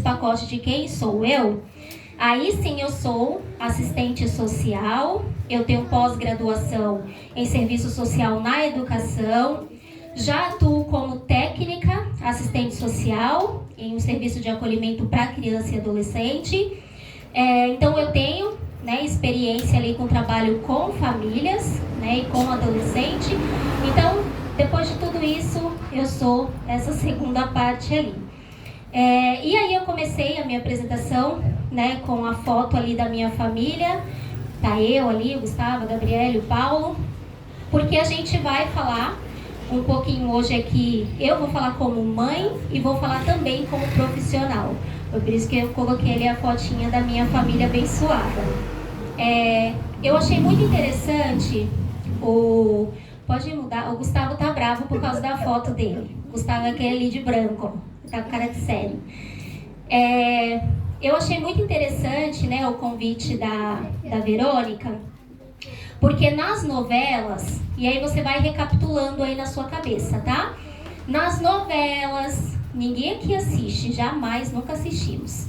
pacote de quem sou eu, aí sim eu sou assistente social, eu tenho pós-graduação em serviço social na educação, já atuo como técnica, assistente social, em um serviço de acolhimento para criança e adolescente. Então eu tenho, né, experiência ali com trabalho com famílias, né, e com adolescente. Então, depois de tudo isso, eu sou essa segunda parte ali. E aí eu comecei a minha apresentação, né, com a foto ali da minha família. Tá eu ali, o Gustavo, a Gabriela, o Paulo, porque a gente vai falar um pouquinho hoje aqui. Eu vou falar como mãe e vou falar também como profissional. Foi por isso que eu coloquei ali a fotinha da minha família abençoada. Eu achei muito interessante Pode mudar, o Gustavo tá bravo por causa da foto dele. O Gustavo é aquele ali de branco, tá com cara de sério. Eu achei muito interessante, né, o convite da Verônica, porque nas novelas, e aí você vai recapitulando aí na sua cabeça, tá? Nas novelas, ninguém aqui assiste, jamais, nunca assistimos.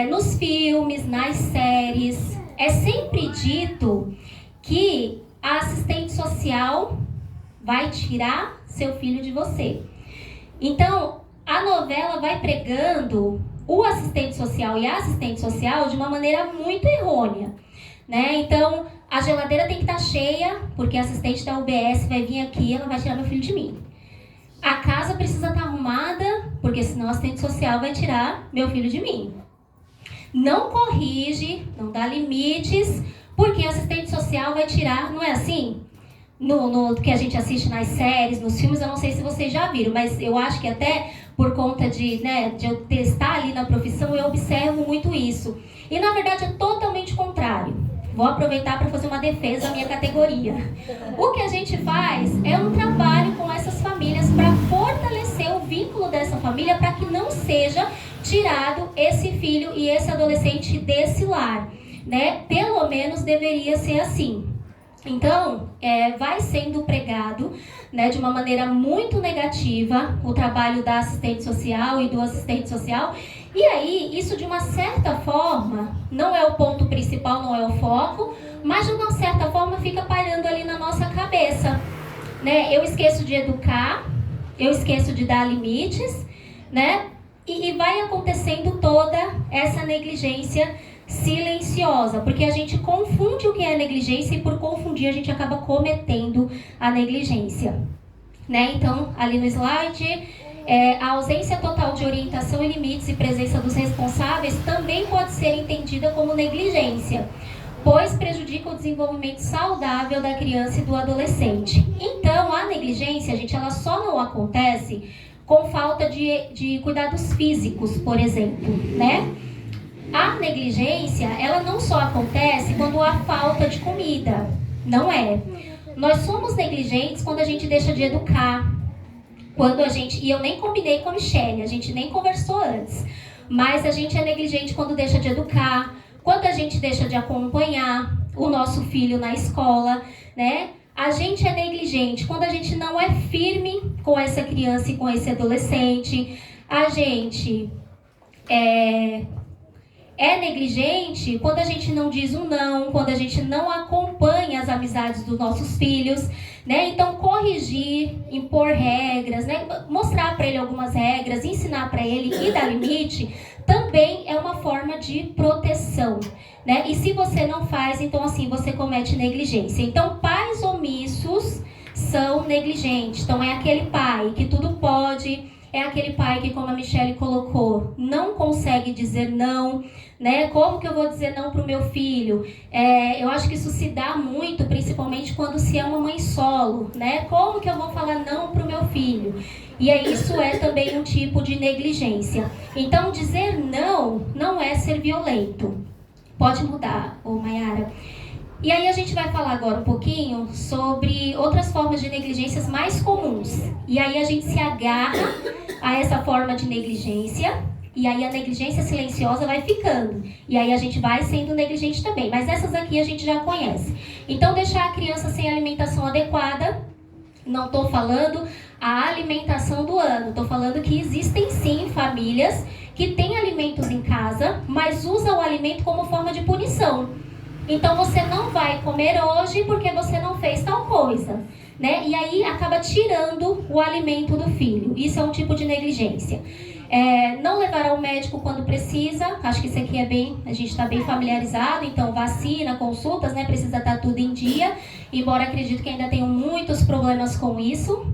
Nos filmes, nas séries, é sempre dito que a assistente social vai tirar seu filho de você. Então, a novela vai pregando o assistente social e a assistente social de uma maneira muito errônea, né? Então, a geladeira tem que estar cheia, porque a assistente da UBS vai vir aqui e ela vai tirar meu filho de mim. A casa precisa estar arrumada, porque senão a assistente social vai tirar meu filho de mim. Não corrige, não dá limites, porque a assistente social vai tirar, não é assim? No que a gente assiste nas séries, nos filmes, eu não sei se vocês já viram, mas eu acho que até por conta de eu estar ali na profissão, eu observo muito isso. E na verdade é totalmente contrário. Vou aproveitar para fazer uma defesa da minha categoria. O que a gente faz é um trabalho com essas famílias para fortalecer o vínculo dessa família, para que não seja tirado esse filho e esse adolescente desse lar, né? Pelo menos deveria ser assim. Então, vai sendo pregado, né, de uma maneira muito negativa o trabalho da assistente social e do assistente social. E aí, isso de uma certa forma, não é o ponto principal, não é o foco, mas de uma certa forma fica pairando ali na nossa cabeça, né? Eu esqueço de educar, eu esqueço de dar limites, né? E vai acontecendo toda essa negligência silenciosa, porque a gente confunde o que é negligência e por confundir a gente acaba cometendo a negligência, né? Então, ali no slide, a ausência total de orientação e limites e presença dos responsáveis também pode ser entendida como negligência, pois prejudica o desenvolvimento saudável da criança e do adolescente. Então, a negligência, gente, ela só não acontece com falta de cuidados físicos, por exemplo, né? A negligência, ela não só acontece quando há falta de comida, não é. Nós somos negligentes quando a gente deixa de educar, e eu nem combinei com a Michelle, a gente nem conversou antes, mas a gente é negligente quando deixa de educar, quando a gente deixa de acompanhar o nosso filho na escola, né? A gente é negligente quando a gente não é firme com essa criança e com esse adolescente. A gente é negligente quando a gente não diz um não, quando a gente não acompanha as amizades dos nossos filhos, né? Então, corrigir, impor regras, né? Mostrar para ele algumas regras, ensinar para ele e dar limite, também é uma forma de proteção, né? E se você não faz, então assim, você comete negligência. Então, pais omissos são negligentes. Então, é aquele pai que tudo pode, é aquele pai que, como a Michelle colocou, não consegue dizer não, né? Como que eu vou dizer não para o meu filho? Eu acho que isso se dá muito, principalmente quando se é uma mãe solo, né? Como que eu vou falar não para o meu filho? E aí isso é também um tipo de negligência. Então, dizer não não é ser violento. Pode mudar, Mayara. E aí a gente vai falar agora um pouquinho sobre outras formas de negligências mais comuns. E aí a gente se agarra a essa forma de negligência, e aí a negligência silenciosa vai ficando. E aí a gente vai sendo negligente também. Mas essas aqui a gente já conhece. Então, deixar a criança sem alimentação adequada. Não estou falando a alimentação do ano. Estou falando que existem sim famílias que têm alimentação alimentos em casa, mas usa o alimento como forma de punição. Então você não vai comer hoje porque você não fez tal coisa, né? E aí acaba tirando o alimento do filho. Isso é um tipo de negligência. Não levar ao médico quando precisa, acho que isso aqui a gente está bem familiarizado, então vacina, consultas, né? Precisa estar tudo em dia, embora acredito que ainda tenham muitos problemas com isso.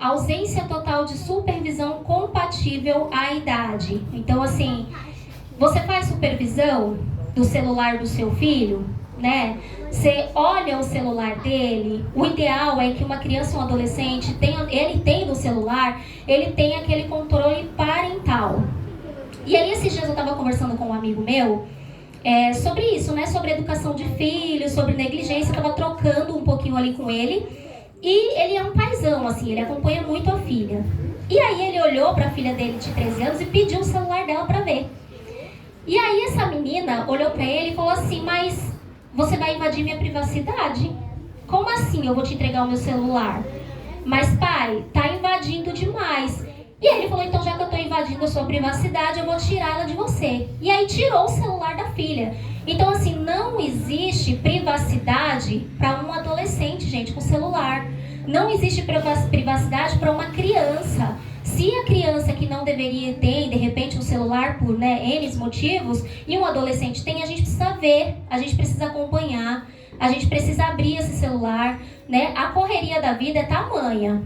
Ausência total de supervisão compatível à idade. Então, assim, você faz supervisão do celular do seu filho, né? Você olha o celular dele. O ideal é que uma criança ou um adolescente ele tem no celular, ele tem aquele controle parental. E aí esses dias eu estava conversando com um amigo meu sobre isso, né? Sobre educação de filhos, sobre negligência. Eu estava trocando um pouquinho ali com ele. E ele é um paizão, assim, ele acompanha muito a filha. E aí ele olhou para a filha dele de 13 anos e pediu o celular dela para ver. E aí essa menina olhou para ele e falou assim: mas você vai invadir minha privacidade? Como assim eu vou te entregar o meu celular? Mas pai, tá invadindo demais. E ele falou: então já que eu tô invadindo a sua privacidade, eu vou tirá-la de você. E aí tirou o celular da filha. Então assim, não existe privacidade para um adolescente, gente, com celular. Não existe privacidade para uma criança. Se a criança que não deveria ter, de repente, um celular por N motivos, e um adolescente tem, a gente precisa ver, a gente precisa acompanhar, a gente precisa abrir esse celular, né? A correria da vida é tamanha,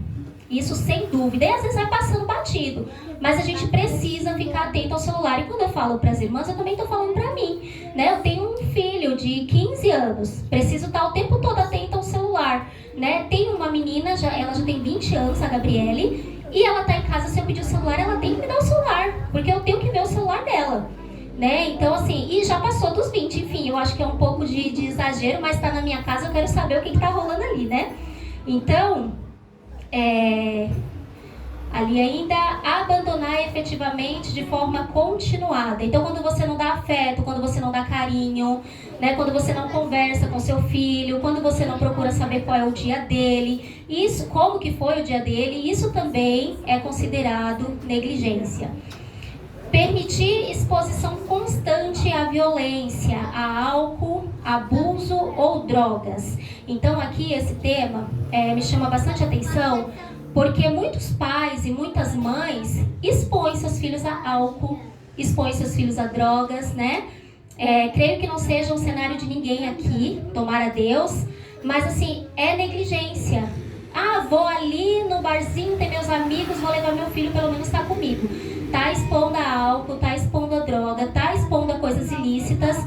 isso sem dúvida, e às vezes vai passando batido, mas a gente precisa ficar atento ao celular. E quando eu falo para as irmãs, eu também estou falando para mim, né? Eu tenho um filho de 15 anos, preciso estar o tempo todo atento ao celular, né? Tem uma menina, ela já tem 20 anos, a Gabriele, e ela tá em casa, se eu pedir o celular, ela tem que me dar o celular, porque eu tenho que ver o celular dela, né? Então assim, e já passou dos 20, enfim, eu acho que é um pouco de exagero, mas tá na minha casa, eu quero saber o que tá rolando ali, né? Então, ali ainda abandonar efetivamente de forma continuada. Então quando você não dá afeto, quando você não dá carinho, né, quando você não conversa com seu filho, quando você não procura saber qual é o dia dele, isso, como que foi o dia dele, isso também é considerado negligência. Permitir exposição constante à violência, a álcool, abuso ou drogas. Então aqui esse tema me chama bastante atenção, porque muitos pais e muitas mães expõem seus filhos a álcool, expõem seus filhos a drogas, né? Creio que não seja um cenário de ninguém aqui, tomara Deus, mas assim, é negligência. Ah, vou ali no barzinho, ter meus amigos, vou levar meu filho, pelo menos estar comigo. Tá expondo a álcool, tá expondo a droga, tá expondo a coisas ilícitas,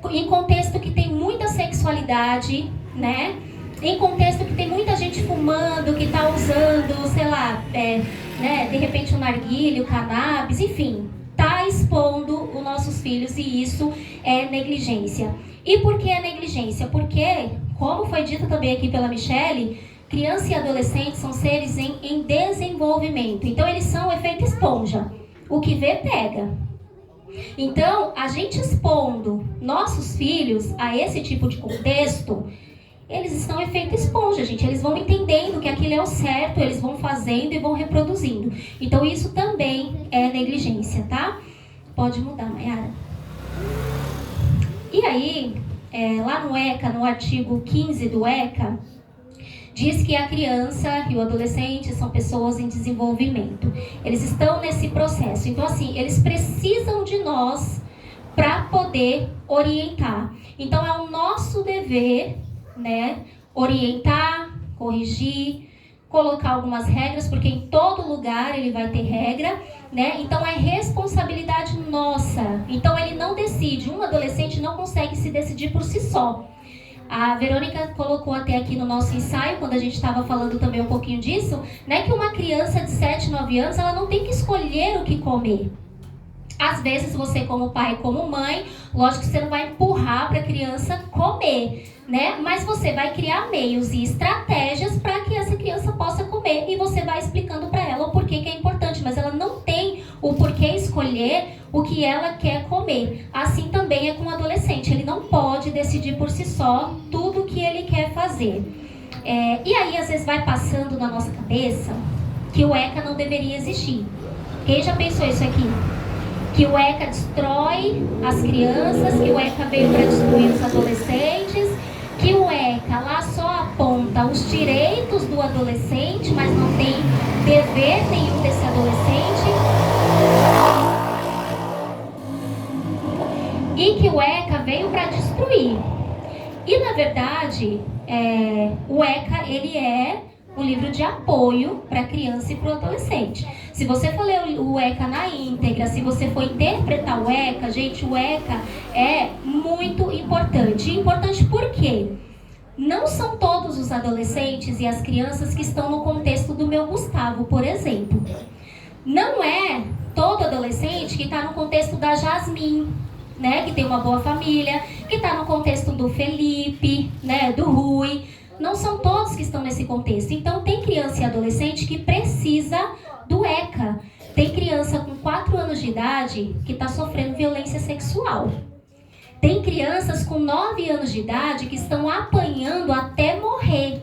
em contexto que tem muita sexualidade, né? Em contexto que tem muita gente fumando, que tá usando, sei lá, né, de repente o narguilé, o cannabis, enfim, tá expondo os nossos filhos, e isso é negligência. E por que é negligência? Porque, como foi dito também aqui pela Michele, criança e adolescente são seres em desenvolvimento. Então eles são o efeito esponja. O que vê, pega. Então, a gente expondo nossos filhos a esse tipo de contexto, eles estão efeito esponja, gente. Eles vão entendendo que aquilo é o certo, eles vão fazendo e vão reproduzindo. Então isso também é negligência, tá? Pode mudar, Mayara. E aí, lá no ECA, no artigo 15 do ECA, diz que a criança e o adolescente são pessoas em desenvolvimento. Eles estão nesse processo. Então, assim, eles precisam de nós para poder orientar. Então, é o nosso dever, né, orientar, corrigir, colocar algumas regras, porque em todo lugar ele vai ter regra, né? Então é responsabilidade nossa. Então ele não decide, um adolescente não consegue se decidir por si só. A Verônica colocou até aqui no nosso ensaio, quando a gente estava falando também um pouquinho disso, né, que uma criança de 7, 9 anos, ela não tem que escolher o que comer. Às vezes você, como pai, como mãe, lógico que você não vai empurrar para a criança comer, né? Mas você vai criar meios e estratégias para que essa criança possa comer, e você vai explicando para ela o porquê que é importante, mas ela não tem o porquê escolher o que ela quer comer. Assim também é com o adolescente, ele não pode decidir por si só tudo o que ele quer fazer. E aí às vezes vai passando na nossa cabeça que o ECA não deveria existir. Quem já pensou isso aqui? que o ECA destrói as crianças, que o ECA veio para destruir os adolescentes, que o ECA lá só aponta os direitos do adolescente, mas não tem dever nenhum desse adolescente. E que o ECA veio para destruir. E, na verdade, o ECA, ele é um livro de apoio para a criança e para o adolescente. Se você for ler o ECA na íntegra, se você for interpretar o ECA, gente, o ECA é muito importante. E importante por quê? Não são todos os adolescentes e as crianças que estão no contexto do meu Gustavo, por exemplo. Não é todo adolescente que está no contexto da Jasmine, né, que tem uma boa família, que está no contexto do Felipe, né, do Rui. Não são todos que estão nesse contexto. Então, tem criança e adolescente que precisa do ECA. Tem criança com 4 anos de idade que está sofrendo violência sexual. Tem crianças com 9 anos de idade que estão apanhando até morrer.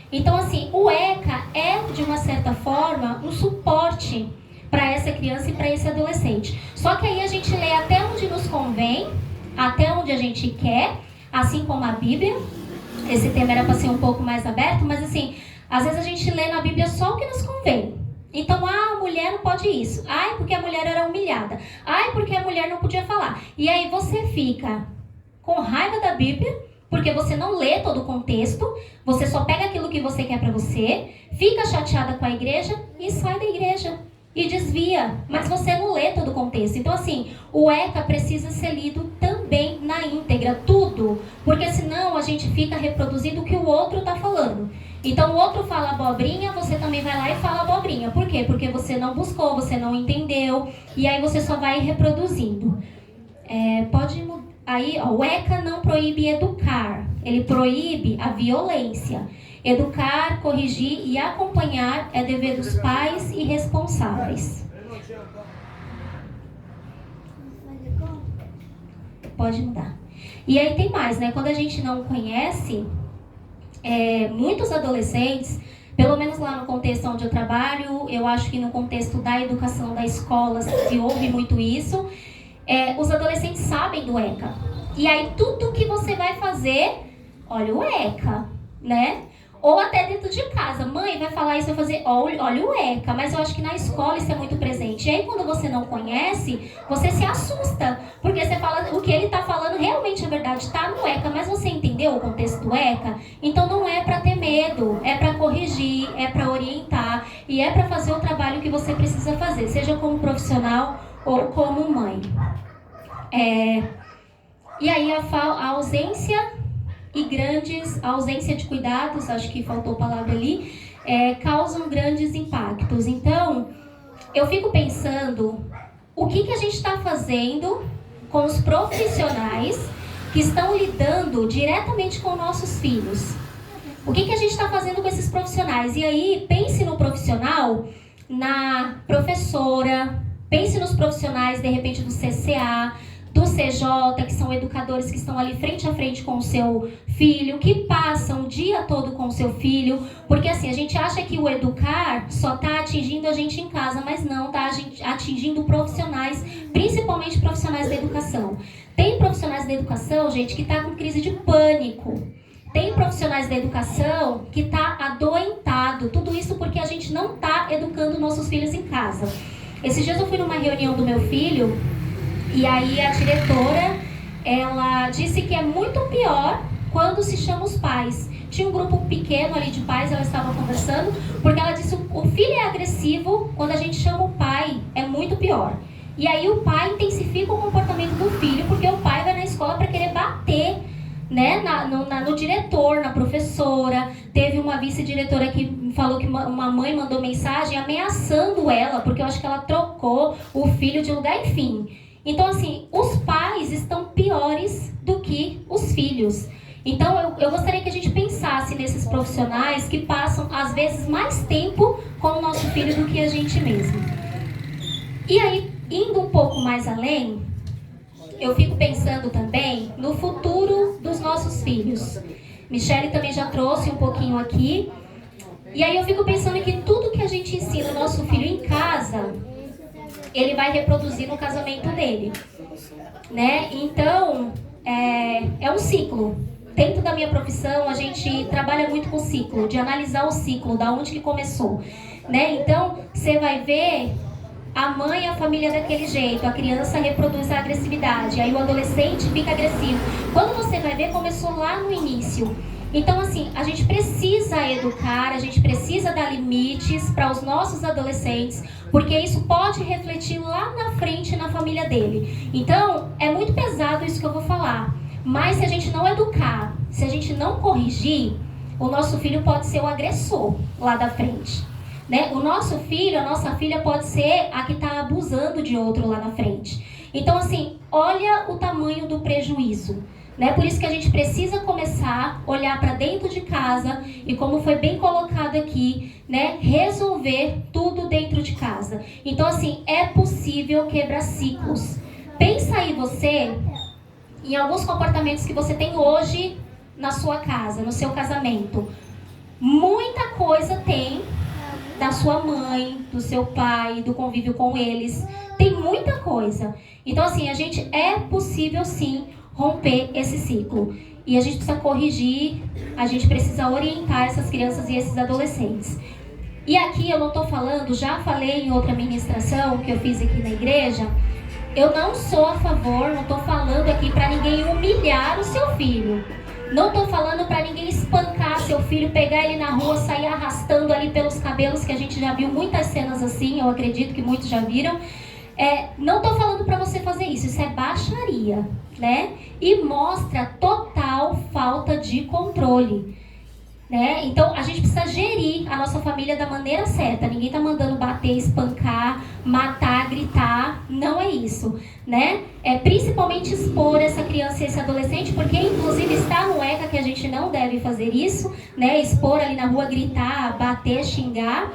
Então, assim, o ECA é, de uma certa forma, um suporte para essa criança e para esse adolescente. Só que aí a gente lê até onde nos convém, até onde a gente quer, assim como a Bíblia. Esse tema era para ser um pouco mais aberto, mas assim, às vezes a gente lê na Bíblia só o que nos convém. Então, a mulher não pode isso. Ai, porque a mulher era humilhada. Ai, porque a mulher não podia falar. E aí você fica com raiva da Bíblia, porque você não lê todo o contexto, você só pega aquilo que você quer para você, fica chateada com a igreja e sai da igreja. E desvia, mas você não lê todo o contexto. Então, assim, o ECA precisa ser lido também na íntegra, tudo. Porque senão a gente fica reproduzindo o que o outro está falando. Então, o outro fala abobrinha, você também vai lá e fala abobrinha. Por quê? Porque você não buscou, você não entendeu. E aí você só vai reproduzindo. Pode mudar. Aí, ó, o ECA não proíbe educar. Ele proíbe a violência. Educar, corrigir e acompanhar é dever dos pais e responsáveis. Pode mudar. E aí tem mais, né? Quando a gente não conhece, muitos adolescentes, pelo menos lá no contexto onde eu trabalho, eu acho que no contexto da educação da escola se ouve muito isso, os adolescentes sabem do ECA. E aí tudo que você vai fazer, olha o ECA, né? Ou até dentro de casa. Mãe vai falar isso, vai fazer, olha o ECA. Mas eu acho que na escola isso é muito presente. E aí quando você não conhece, você se assusta. Porque você fala, o que ele está falando realmente é verdade, está no ECA. Mas você entendeu o contexto do ECA? Então não é para ter medo, é para corrigir, é para orientar. E é para fazer o trabalho que você precisa fazer. Seja como profissional ou como mãe. E aí a ausência... a ausência de cuidados, acho que faltou palavra ali, causam grandes impactos. Então, eu fico pensando, o que a gente está fazendo com os profissionais que estão lidando diretamente com nossos filhos? O que a gente está fazendo com esses profissionais? E aí, pense no profissional, na professora, pense nos profissionais, de repente, do CCA, do CJ, que são educadores que estão ali frente a frente com o seu filho, que passam o dia todo com o seu filho, porque assim, a gente acha que o educar só está atingindo a gente em casa, mas não, está atingindo profissionais, principalmente profissionais da educação. Tem profissionais da educação, gente, que está com crise de pânico. Tem profissionais da educação que está adoentado. Tudo isso porque a gente não está educando nossos filhos em casa. Esses dias eu fui numa reunião do meu filho, e aí a diretora, ela disse que é muito pior quando se chama os pais. Tinha um grupo pequeno ali de pais, ela estava conversando, porque ela disse que o filho é agressivo, quando a gente chama o pai, é muito pior. E aí o pai intensifica o comportamento do filho, porque o pai vai na escola para querer bater, né, no diretor, na professora. Teve uma vice-diretora que falou que uma mãe mandou mensagem ameaçando ela, porque eu acho que ela trocou o filho de lugar, enfim. Então, assim, os pais estão piores do que os filhos. Então, eu gostaria que a gente pensasse nesses profissionais que passam, às vezes, mais tempo com o nosso filho do que a gente mesmo. E aí, indo um pouco mais além, eu fico pensando também no futuro dos nossos filhos. Michele também já trouxe um pouquinho aqui. E aí eu fico pensando que tudo que a gente ensina o nosso filho em casa ele vai reproduzir no casamento dele, né? Então, é um ciclo. Dentro da minha profissão, a gente trabalha muito com o ciclo, de analisar o ciclo, da onde que começou, né? Então, você vai ver a mãe e a família daquele jeito, a criança reproduz a agressividade, aí o adolescente fica agressivo. Quando você vai ver, começou lá no início. Então, assim, a gente precisa educar, a gente precisa dar limites para os nossos adolescentes, porque isso pode refletir lá na frente na família dele. Então, é muito pesado isso que eu vou falar, mas se a gente não educar, se a gente não corrigir, o nosso filho pode ser o agressor lá da frente. Né? O nosso filho, a nossa filha pode ser a que está abusando de outro lá na frente. Então, assim, olha o tamanho do prejuízo. Né? Por isso que a gente precisa começar a olhar para dentro de casa e, como foi bem colocado aqui, né, resolver tudo dentro de casa. Então, assim, é possível quebrar ciclos. Pensa aí você em alguns comportamentos que você tem hoje na sua casa, no seu casamento. Muita coisa tem da sua mãe, do seu pai, do convívio com eles. Tem muita coisa. Então, assim, é possível sim romper esse ciclo. E a gente precisa corrigir, a gente precisa orientar essas crianças e esses adolescentes. E aqui eu não estou falando, já falei em outra ministração que eu fiz aqui na igreja, eu não sou a favor, não estou falando aqui para ninguém humilhar o seu filho. Não estou falando para ninguém espancar seu filho, pegar ele na rua, sair arrastando ali pelos cabelos, que a gente já viu muitas cenas assim, eu acredito que muitos já viram. Não estou falando para você fazer isso é baixaria, né? E mostra total falta de controle, né? Então a gente precisa gerir a nossa família da maneira certa. Ninguém está mandando bater, espancar, matar, gritar, não é isso, né? Principalmente expor essa criança e esse adolescente, porque inclusive está no ECA que a gente não deve fazer isso, né? Expor ali na rua, gritar, bater, xingar.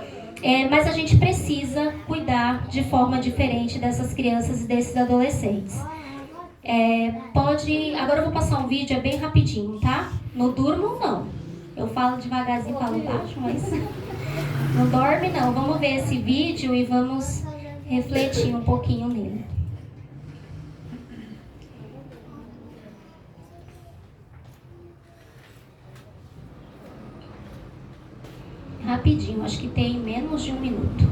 Mas a gente precisa cuidar de forma diferente dessas crianças e desses adolescentes. Agora eu vou passar um vídeo, é bem rapidinho, tá? Não durmo, não. Eu falo devagarzinho, falo baixo, mas não dorme, não. Vamos ver esse vídeo e vamos refletir um pouquinho nele. Rapidinho, acho que tem menos de 1 minuto.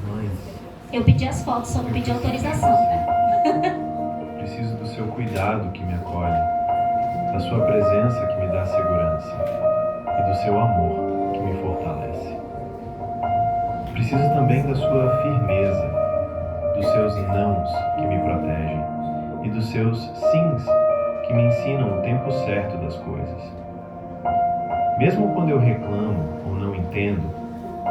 Mãe, eu pedi as fotos, só não pedi autorização. Preciso do seu cuidado que me acolhe, da sua presença que me dá segurança e do seu amor que me fortalece. Preciso também da sua firmeza, dos seus nãos que me protegem e dos seus sims que me ensinam o tempo certo das coisas. Mesmo quando eu reclamo ou não entendo,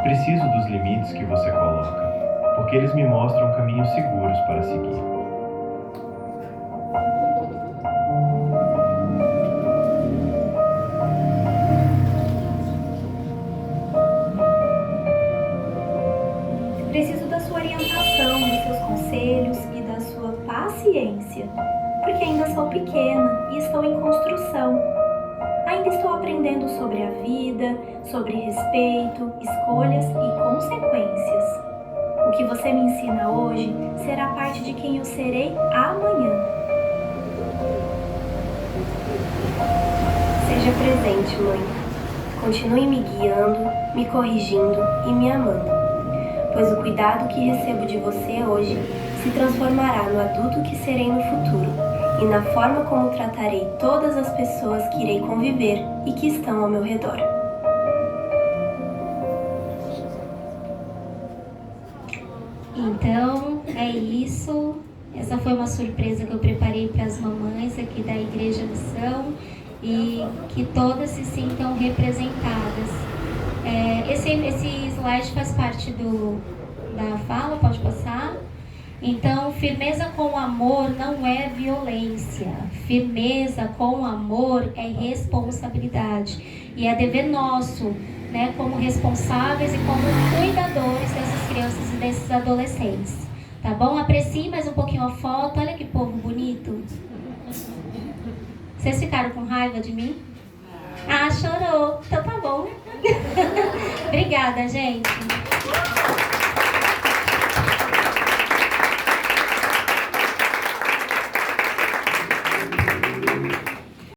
preciso dos limites que você coloca, porque eles me mostram caminhos seguros para seguir. Preciso da sua orientação, dos seus conselhos e da sua paciência, porque ainda sou pequena e estou em construção. Ainda estou aprendendo sobre a vida, sobre respeito, escolhas e consequências. O que você me ensina hoje será parte de quem eu serei amanhã. Seja presente, mãe. Continue me guiando, me corrigindo e me amando, pois o cuidado que recebo de você hoje se transformará no adulto que serei no futuro e na forma como tratarei todas as pessoas que irei conviver e que estão ao meu redor. Então, é isso. Essa foi uma surpresa que eu preparei para as mamães aqui da Igreja Missão e que todas se sintam representadas. Esse slide faz parte da fala, pode passar? Então, firmeza com amor não é violência. Firmeza com amor é responsabilidade. E é dever nosso, né, como responsáveis e como cuidadores dessas crianças e desses adolescentes. Tá bom? Aprecie mais um pouquinho a foto. Olha que povo bonito. Vocês ficaram com raiva de mim? Ah, chorou. Então tá bom. Obrigada, gente.